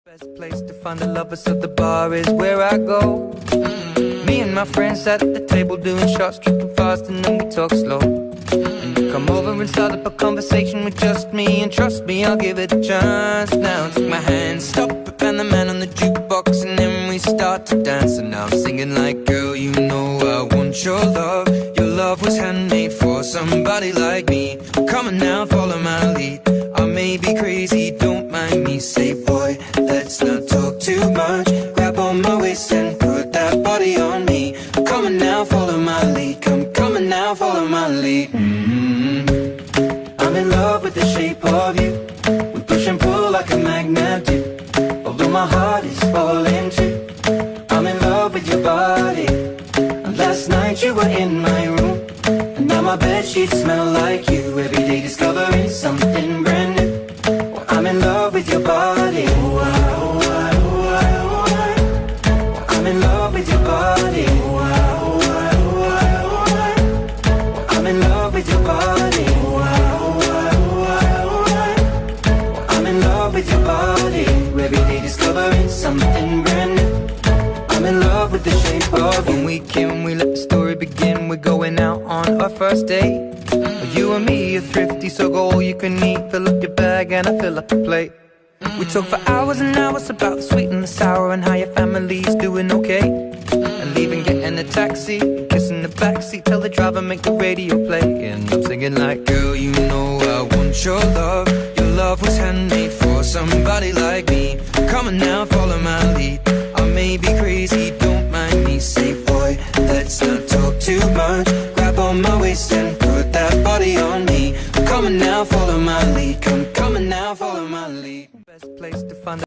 Best place to find the lovers, so the bar is where I go. Me and my friends at the table doing shots, tripping fast, and then we talk slow. And you come over and start up a conversation with just me, and trust me, I'll give it a chance. Now take my hand, stop it, and the man on the jukebox, and then we start to dance. And now I'm singing like, girl, you know I want your love. Your love was handmade for somebody like me. Come on now, follow my lead. I may be crazy, don't mind me. Say, boy, let's not talk too much. Grab on my waist and put that body on me. Come on now, follow my lead. Come on now, follow my lead. I'm in love with the shape of you. We push and pull like a magnet do. Although my heart is falling too. I'm in love with your body. And last night you were in my room, and now my bedsheets smell like you. Every day discovering something brand new. Well, I'm in love with your body. Oh, I, oh, I, oh, I, oh, I. Well, I'm in love with your body. Oh, I, oh, I, oh, I, oh, I. Well, I'm in love with your body. Oh, I, oh, I, oh, I, oh, I. Well, I'm in love with your body. Every day discovering something brand new. I'm in love with the shape of you. When we came, we let the story begin. We're going out on our first date. You and me are thrifty, so go all you can eat. Fill up your bag and I fill up the plate. We talk for hours and hours about the sweet and the sour, and how your family's doing okay. And leaving, getting a taxi, kissing the backseat, tell the driver make the radio play. And I'm singing like, girl, you know I want your love. Your love was handmade for somebody like me. Come on now,